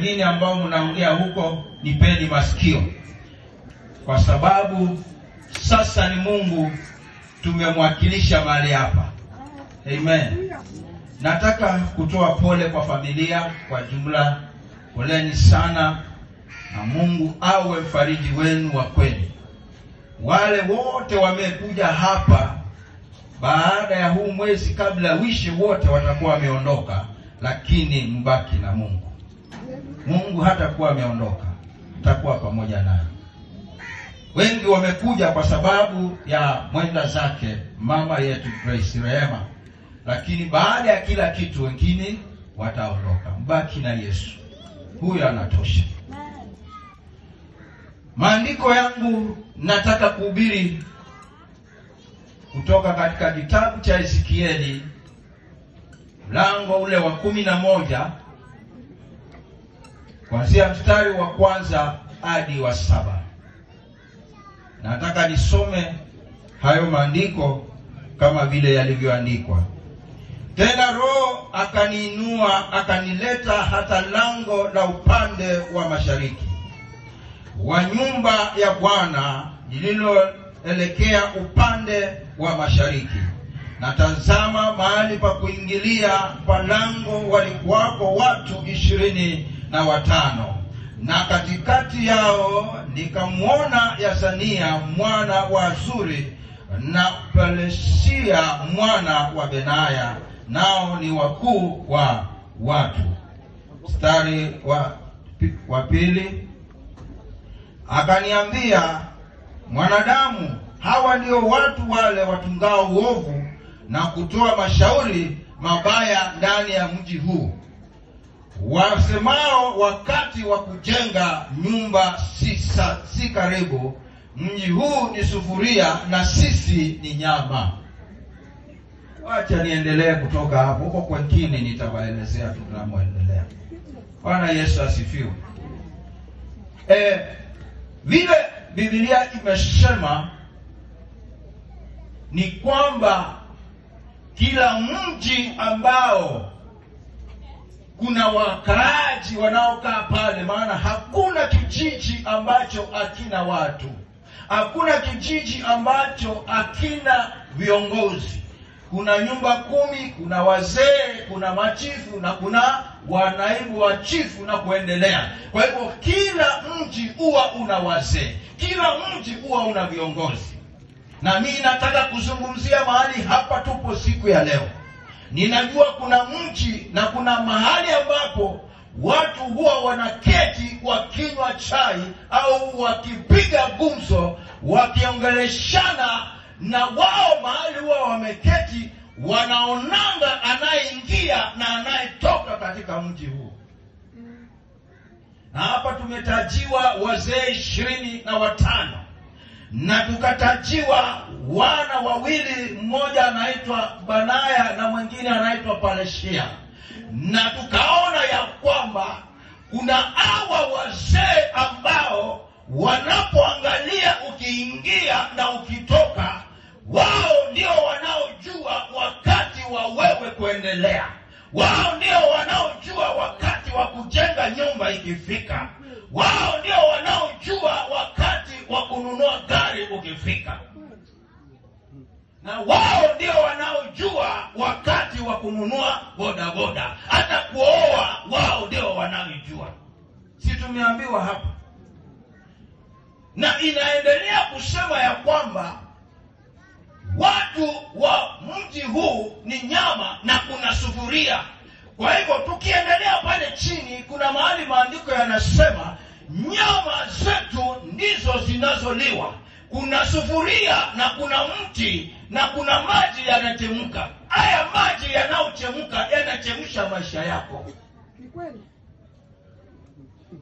wengine ambao mnaongea huko, nipeni masikio, kwa sababu sasa ni Mungu tumemwakilisha mahali hapa. Amen. Nataka kutoa pole kwa familia kwa jumla. Poleni sana, na Mungu awe mfariji wenu wa kweli. Wale wote wamekuja hapa baada ya huu mwezi, kabla wishi wote watakuwa wameondoka, lakini mbaki na Mungu. Mungu hatakuwa ameondoka, atakuwa pamoja naye. Wengi wamekuja kwa sababu ya mwenda zake mama yetu Grace Rehema, lakini baada ya kila kitu wengine wataondoka. Mbaki na Yesu, huyo anatosha. Maandiko yangu nataka kuhubiri kutoka katika kitabu cha Ezekieli, mlango ule wa 11 kuanzia mstari wa 1 hadi wa 7. Nataka nisome hayo maandiko kama vile yalivyoandikwa. Tena Roho akaniinua akanileta hata lango la upande wa mashariki wa nyumba ya Bwana lililoelekea upande wa mashariki. Na tazama, mahali pa kuingilia pa lango walikuwako watu 25, na katikati yao nikamwona Yazania mwana wa Azuri na Peleshia mwana wa Benaya, nao ni wakuu wa watu. Mstari wa 2, akaniambia, mwanadamu, hawa ndio watu wale watungao uovu na kutoa mashauri mabaya ndani ya mji huu, wasemao wakati wa kujenga nyumba si karibu, mji huu ni sufuria na sisi ni nyama. Wacha niendelee kutoka hapo, huko kwengine nitawaelezea tunamoendelea. Bwana Yesu asifiwe. Vile Biblia imesema ni kwamba kila mji ambao kuna wakaaji wanaokaa pale, maana hakuna kijiji ambacho hakina watu, hakuna kijiji ambacho hakina viongozi. Kuna nyumba 10, kuna wazee, kuna machifu na kuna wanaibu wa chifu na kuendelea. Kwa hivyo kila mji huwa una wazee, kila mji huwa una viongozi. Na mimi nataka kuzungumzia mahali hapa tupo siku ya leo. Ninajua kuna mji na kuna mahali ambapo watu huwa wanaketi wakinywa chai au wakipiga gumzo, wakiongeleshana, na wao mahali huwa wameketi wanaonanga anayeingia na anayetoka katika mji huu. Na hapa tumetajiwa wazee 25 na tukatajiwa wana wawili, mmoja anaitwa Benaya na mwingine anaitwa Peleshia. Na tukaona ya kwamba kuna hawa wazee ambao wanapoangalia ukiingia na ukitoka, wao ndio wanaojua wakati wa wewe kuendelea. Wao ndio wanaojua wakati wa kujenga nyumba ikifika. Wao ndio wanaojua wakati wa kununua gari ukifika. Na wao ndio wanaojua wakati wa kununua bodaboda. Hata kuoa wao ndio wanaojua. Si tumeambiwa hapa? Na inaendelea kusema ya kwamba watu wa mji huu ni nyama na kuna sufuria. Kwa hivyo tukiendelea pale chini, kuna mahali maandiko yanasema nyama zetu ndizo zinazoliwa. Kuna sufuria na kuna mti na kuna maji yanachemka. Haya maji yanayochemka yanachemsha maisha yako.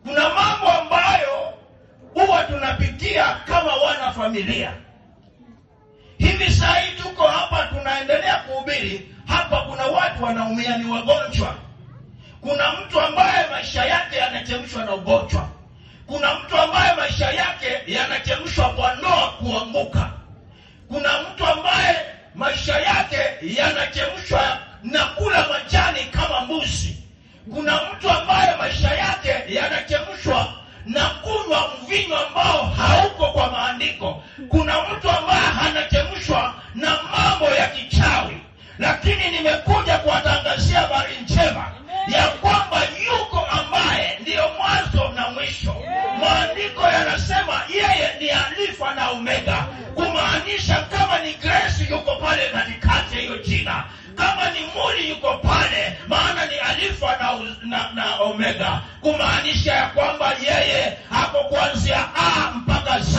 Kuna mambo ambayo huwa tunapitia kama wana familia. Hivi saa hii tuko hapa tunaendelea kuhubiri. Hapa kuna watu wanaumia, ni wagonjwa. Kuna mtu ambaye maisha yake yanachemshwa na ugonjwa. Kuna mtu ambaye maisha yake yanachemshwa kwa ndoa kuanguka. Kuna mtu ambaye maisha yake yanachemshwa na kula majani kama mbuzi. Kuna mtu ambaye maisha yake na kunywa mvinyo ambao hauko kwa maandiko. Kuna mtu ambaye anachemshwa na mambo ya kichawi, lakini nimekuja kuwatangazia habari njema ya kwamba yuko ambaye ndiyo mwanzo na mwisho. Maandiko yanasema yeye ni Alfa na Omega, kumaanisha kama ni Grace yuko pale katikati hiyo jina, kama ni Muli yuko pale, maana ni Alfa na Omega, kumaanisha ya kwamba yeye hapo kuanzia A mpaka Z.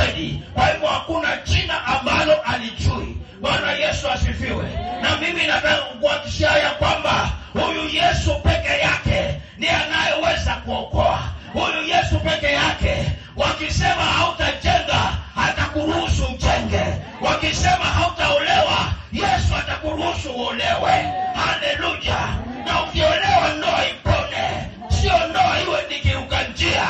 Kwa hivyo hakuna jina ambalo alijui. Bwana Yesu asifiwe. Na mimi nataka kukuhakikishia ya kwamba huyu Yesu peke yake ndiye anayeweza kuokoa. Huyu Yesu peke yake. Wakisema hautajenga, atakuruhusu ujenge. Wakisema hautaolewa, Yesu atakuruhusu uolewe. Haleluya. Na ukiolewa ndoa ipone. Sio ndoa iwe nikiruka njia.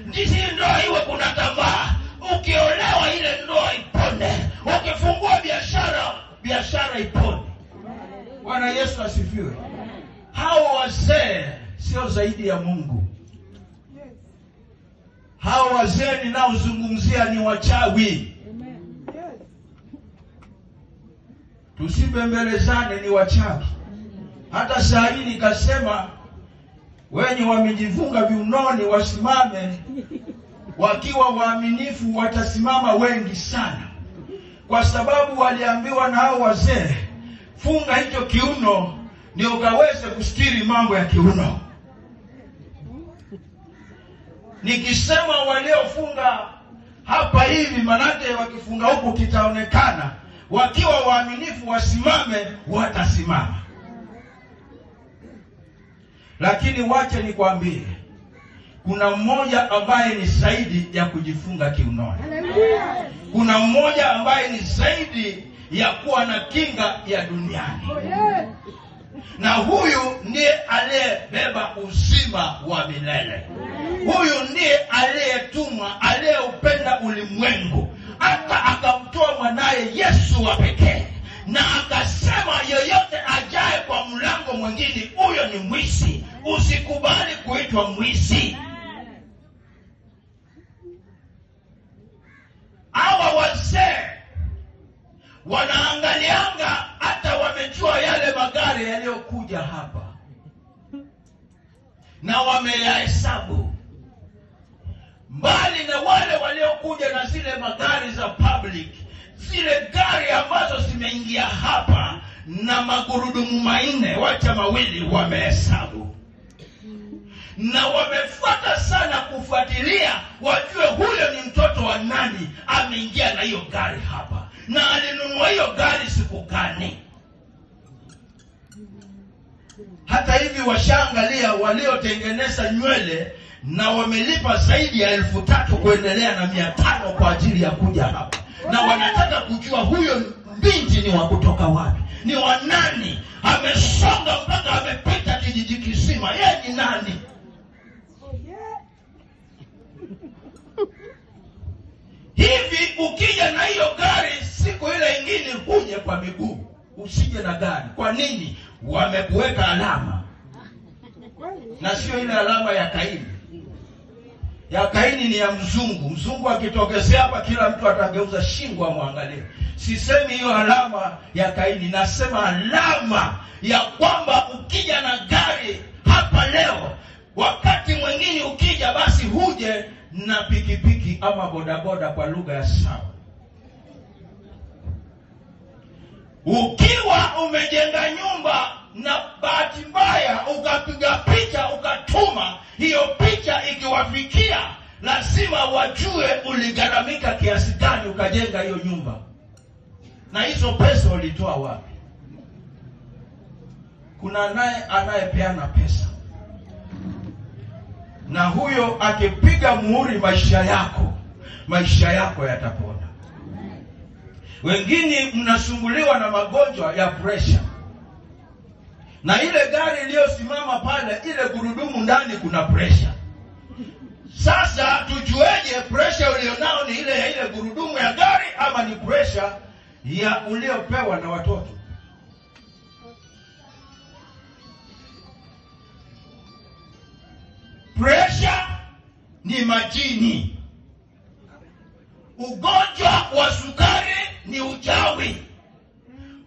Ndisi ndoa iwe kuna tamaa. Ukiolewa ile ndoa ipone. Ukifungua biashara ipone. Bwana Yesu asifiwe. Hao wazee sio zaidi ya Mungu. Hao wazee ninaozungumzia ni wachawi. Tusibembelezane, ni wachawi. Hata saa hii nikasema wenye wamejifunga viunoni wasimame, wakiwa waaminifu watasimama wengi sana. Kwa sababu waliambiwa na hao wazee, funga hicho kiuno ndio ukaweze kustiri mambo ya kiuno. Nikisema waliofunga hapa hivi, manake wakifunga huku kitaonekana. Wakiwa waaminifu wasimame, watasimama. Lakini wache nikwambie, kuna mmoja ambaye ni zaidi ya kujifunga kiunoni. Kuna mmoja ambaye ni zaidi ya kuwa na kinga ya duniani. Na huyu ndiye aliyebeba uzima wa milele. Huyu ndiye aliyetumwa, aliyeupenda ulimwengu, hata akamtoa mwanaye Yesu wa pekee. Na akasema yoyote ajaye kwa mlango mwingine, huyo ni mwizi. Usikubali kuitwa mwizi. Hawa wazee wanaangalianga, hata wamejua yale magari yaliyokuja hapa na wameyahesabu, mbali na wale waliokuja na zile magari za public, zile gari ambazo zimeingia hapa na magurudumu manne, wacha mawili, wamehesabu. Na wamefuata sana kufuatilia, wajue huyo ni mtoto wa nani ameingia na hiyo gari hapa, na alinunua hiyo gari siku gani. Hata hivi washaangalia waliotengeneza nywele na wamelipa zaidi ya 3,000 kuendelea na 500 kwa ajili ya kuja hapa. Na wanataka kujua huyo binti ni wa kutoka wapi, ni wa nani, amesonga mpaka amepita kijiji kisima, yeye ni nani. Hivi ukija na hiyo gari siku ile ingine huje kwa miguu, usije na gari. Kwa nini? Wamekuweka alama, na sio ile alama ya Kaini. Ya Kaini ni ya mzungu. Mzungu akitokezea hapa, kila mtu atageuza shingo amwangalie. Sisemi hiyo alama ya Kaini, nasema alama ya kwamba ukija na gari hapa leo, wakati mwingine ukija basi huje na pikipiki ama bodaboda kwa lugha ya sawa. Ukiwa umejenga nyumba na bahati mbaya ukapiga picha ukatuma, hiyo picha ikiwafikia, lazima wajue uligharamika kiasi gani ukajenga hiyo nyumba, na hizo pesa ulitoa wapi. Kuna naye anayepeana pesa, na huyo akipiga muhuri maisha yako yatapona. Wengine mnasumbuliwa na magonjwa ya pressure, na ile gari iliyosimama pale, ile gurudumu ndani kuna pressure. Sasa tujueje pressure ulionao ni ile ya ile gurudumu ya gari ama ni pressure ya uliopewa na watoto? Pressure ni majini. Ugonjwa wa sukari ni uchawi.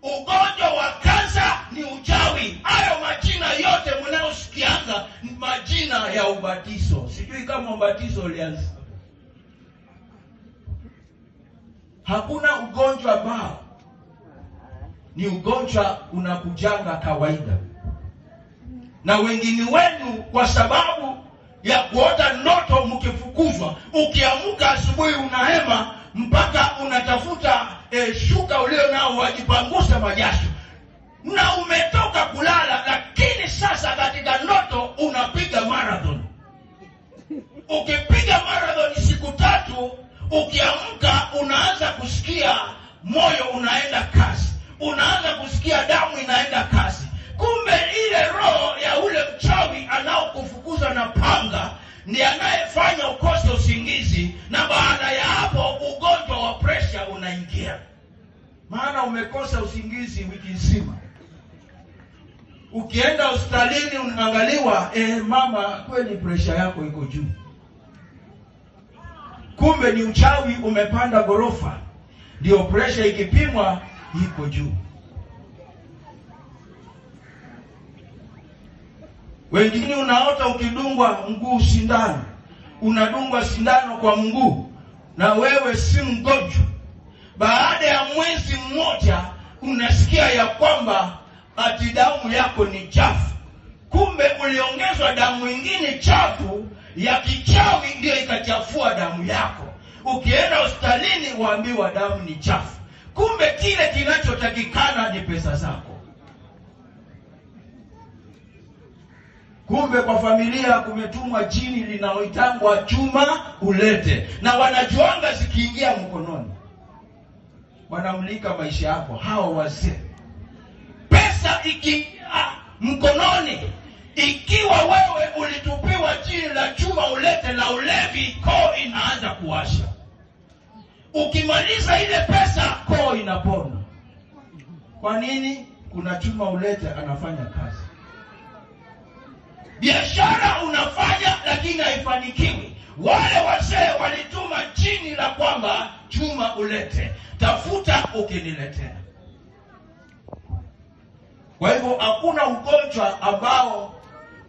Ugonjwa wa kansa ni uchawi. Hayo majina yote mnaosikianga ni majina ya ubatizo. Sijui kama ubatizo ulianza. Hakuna ugonjwa ambao ni ugonjwa unakujanga kawaida. Na wengine wenu kwa sababu ya kuota ndoto mkifukuzwa, ukiamka asubuhi unahema mpaka unatafuta shuka ulio nao wajipangusa majasho. Na umetoka kulala, lakini sasa katika ndoto unapiga marathon. Ukipiga marathon siku 3, ukiamka unaanza kusikia moyo unaenda kasi. Unaanza kusikia damu inaenda kasi. Kumbe ile roho ya ule mchawi anaokufukuza na panga ndiye anayefanya ukose usingizi, na baada ya hapo ugonjwa wa pressure unaingia. Maana umekosa usingizi wiki nzima. Ukienda hospitalini unaangaliwa, mama, kweli pressure yako iko juu. Kumbe ni uchawi umepanda gorofa. Ndio pressure ikipimwa iko juu. Wengine unaota ukidungwa mguu sindano. Unadungwa sindano kwa mguu na wewe si mgonjwa. Baada ya mwezi mmoja unasikia ya kwamba ati damu yako ni chafu. Kumbe uliongezwa damu nyingine chafu ya kichawi ndio ikachafua damu yako. Ukienda hospitalini waambiwa damu ni chafu. Kumbe kile kinachotakikana ni pesa zako. Kumbe kwa familia kumetumwa jini linaoitangwa chuma ulete. Na wanajuanga zikiingia mkononi wanamlika maisha yako. Hao wazee, pesa ikiingia mkononi, ikiwa wewe ulitupiwa jini la chuma ulete la ulevi, koo inaanza kuwasha. Ukimaliza ile pesa, koo inapona. Kwa nini? Kuna chuma ulete anafanya kazi. Biashara unafanya lakini haifanikiwi. Wale wazee walituma jini la kwamba chuma ulete, tafuta ukiniletea. Kwa hivyo hakuna ugonjwa ambao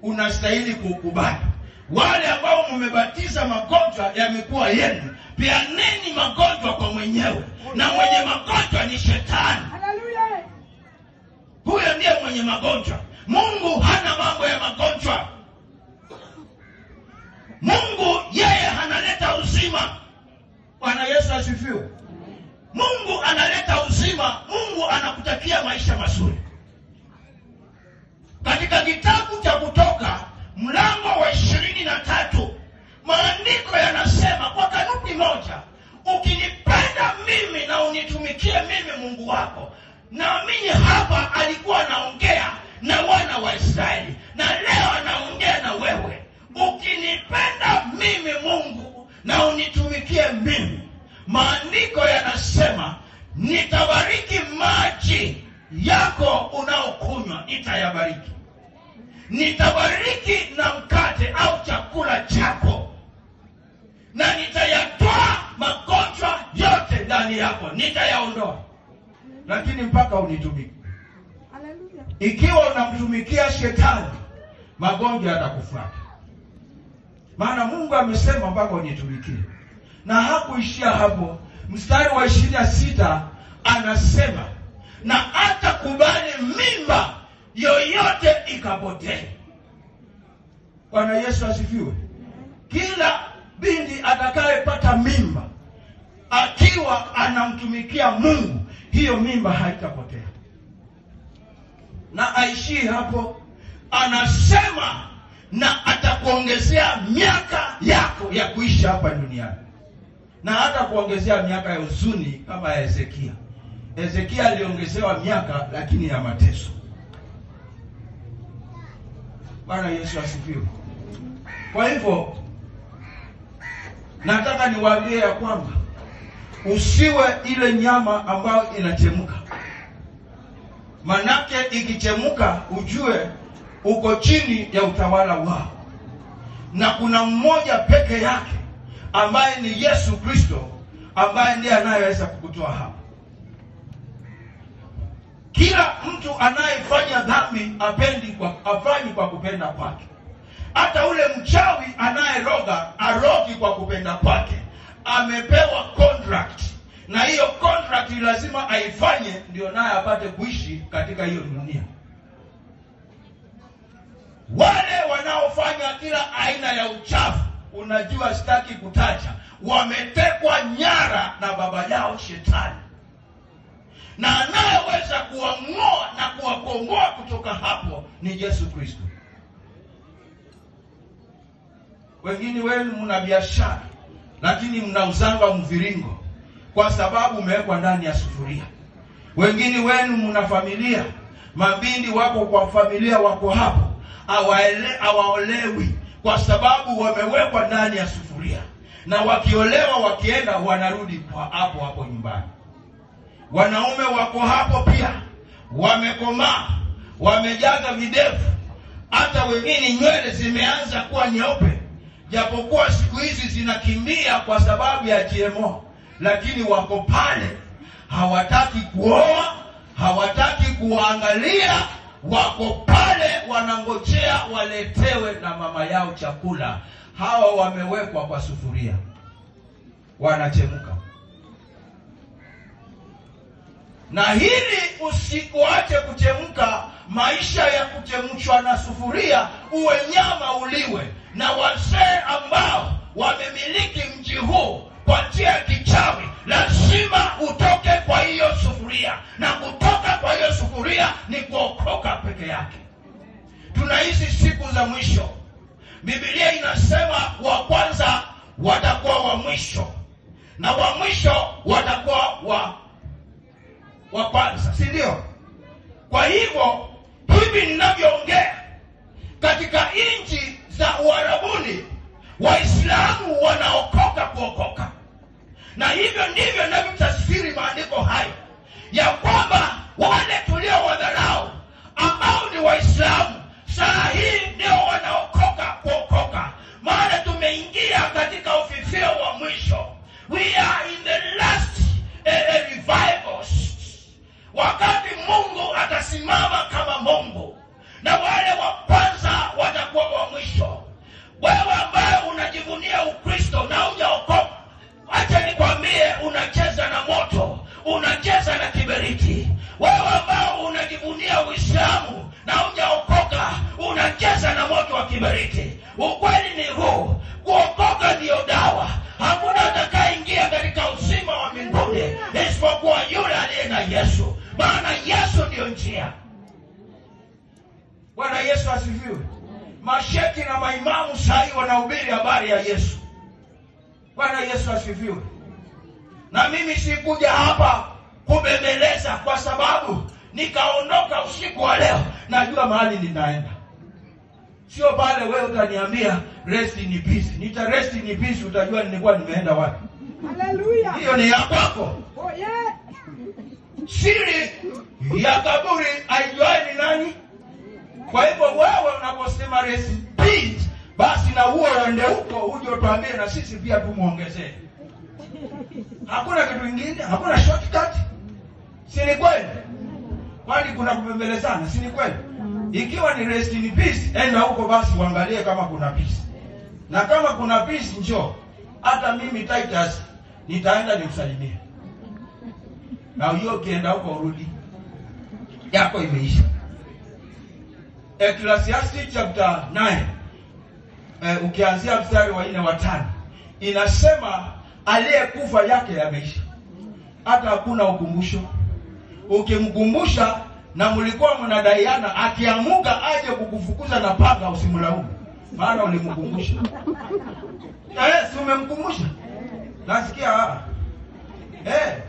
unastahili kukubali. Wale ambao mmebatiza magonjwa yamekuwa yenu, peaneni magonjwa kwa mwenyewe. Na mwenye magonjwa ni shetani. Huyo ndiye mwenye magonjwa. Mungu hana mambo ya magonjwa. Mungu yeye analeta uzima. Bwana Yesu asifiwe. Mungu analeta uzima. Mungu anakutakia maisha mazuri. Katika kitabu cha Kutoka mlango wa 23 maandiko yanasema kwa kanuni moja, ukinipenda mimi na unitumikie mimi Mungu wako. Naamini hapa alikuwa anaongea na wana wa Israeli, na leo anaongea na wewe. Ukinipenda mimi Mungu na unitumikie mimi, maandiko yanasema nitabariki maji yako unaokunywa, nitayabariki. Nitabariki na mkate au chakula chako, na nitayatoa magonjwa yote ndani yako, nitayaondoa. Lakini mpaka unitumike. Ikiwa unamtumikia shetani, magonjwa yatakufuata. Maana Mungu amesema mpaka unitumikie. Na hakuishia hapo. Mstari wa 26 anasema na hata kubali mimba yoyote ikapotee. Bwana Yesu asifiwe. Kila binti atakayepata mimba akiwa anamtumikia Mungu, hiyo mimba haitapotea. Na aishi hapo, anasema na atakuongezea miaka yako ya kuishi hapa duniani. Na hata kuongezea miaka ya huzuni kama ya Hezekia. Hezekia aliongezewa miaka lakini ya mateso. Bwana Yesu asifiwe. Kwa hivyo nataka niwaambie ya kwamba usiwe ile nyama ambayo inachemka. Manake ikichemka ujue uko chini ya utawala wao. na kuna mmoja peke yake ambaye ni Yesu Kristo, ambaye ndiye anayeweza kukutoa hapo. Kila mtu anayefanya dhambi afanyi kwa kupenda kwake. Hata ule mchawi anayeroga arogi kwa kupenda kwake. Amepewa contract, na hiyo contract lazima aifanye ndio naye apate kuishi katika hiyo dunia. Wale wanaofanya kila aina ya uchafu, unajua sitaki kutaja, wametekwa nyara na baba yao Shetani, na anayeweza kuwang'oa na kuwakomboa kutoka hapo ni Yesu Kristo. Wengine wenu mna biashara, lakini mnauzanga mviringo kwa sababu umewekwa ndani ya sufuria. Wengine wenu mna familia, mabindi wako kwa familia wako hapo, hawaolewi kwa sababu wamewekwa ndani ya sufuria, na wakiolewa wakienda wanarudi kwa hapo nyumbani. Wanaume wako hapo pia, wamekomaa, wamejaga videvu, hata wengine nywele zimeanza kuwa nyeupe, japokuwa siku hizi zinakimbia kwa sababu ya GMO, lakini wako pale, hawataki kuoa, hawataki kuangalia, wako pale wanangojea waletewe na mama yao chakula. Hawa wamewekwa kwa sufuria, wanachemka. Na hili usikuache kuchemka, maisha ya kuchemshwa na sufuria, uwe nyama uliwe. Na wazee ambao wamemiliki mji huu kwa njia ya kichawi, lazima utoke kwa hiyo sufuria, na kutoka kwa hiyo sufuria ni kuokoka peke yake. Tunaishi siku za mwisho. Biblia inasema wa kwanza watakuwa wa mwisho, na wa mwisho watakuwa wa kwanza, si ndio? Kwa hivyo hivi ninavyoongea, katika nchi za Uarabuni Waislamu wanaokoka kuokoka. Na hivyo ndivyo ninavyotafsiri maandiko hayo, ya kwamba wale tulio wadharau ambao ni Waislamu saa hii ndio wanaokoka kuokoka, maana tumeingia katika ufifio wa mwisho. We are in the last revival, wakati Mungu atasimama kama Mungu, na wale wa kwanza watakuwa wa mwisho. Wewe ambaye unajivunia Ukristo na hujaokoka, acha nikwambie, unacheza na moto, unacheza na kiberiti. Wewe ambao unajivunia Uislamu na hujaokoka, unacheza na moto wa kiberiti. Ukweli ni huu, kuokoka ndio dawa. Hakuna atakayeingia katika uzima wa mbinguni isipokuwa yule aliye na Yesu, maana Yesu ndio njia. Bwana Yesu asifiwe. Masheki na maimamu sahi wanahubiri habari ya Yesu. Bwana Yesu asifiwe. Na mimi sikuja hapa kubembeleza, kwa sababu nikaondoka usiku wa leo najua mahali ninaenda. Sio pale wewe utaniambia rest in peace, nita rest in peace, utajua nilikuwa nimeenda wapi. Haleluya. Hiyo ni ya kwako. Oh yeah. Siri ya kaburi aijuae ni nani? Kwa hivyo wewe unaposema rest in peace, basi na huo uende huko uje utuambie na sisi pia tumuongezee. Hakuna kitu kingine, hakuna shortcut. Si ni kweli? Kwani kuna kubembelezana, si ni kweli? Ikiwa ni rest in peace, enda huko basi uangalie kama kuna peace. Na kama kuna peace njoo. Hata mimi Titus nitaenda nimsalimie. Na hiyo kienda huko urudi, yako imeisha. Ecclesiastes chapter 9 ukianzia mstari wa 4 wa 5 inasema aliyekufa yake yameisha, hata hakuna ukumbusho. Ukimkumbusha na mlikuwa mnadaiana, akiamuka aje kukufukuza na panga, usimlaumu, maana ulimkumbusha. Si umemkumbusha? Nasikia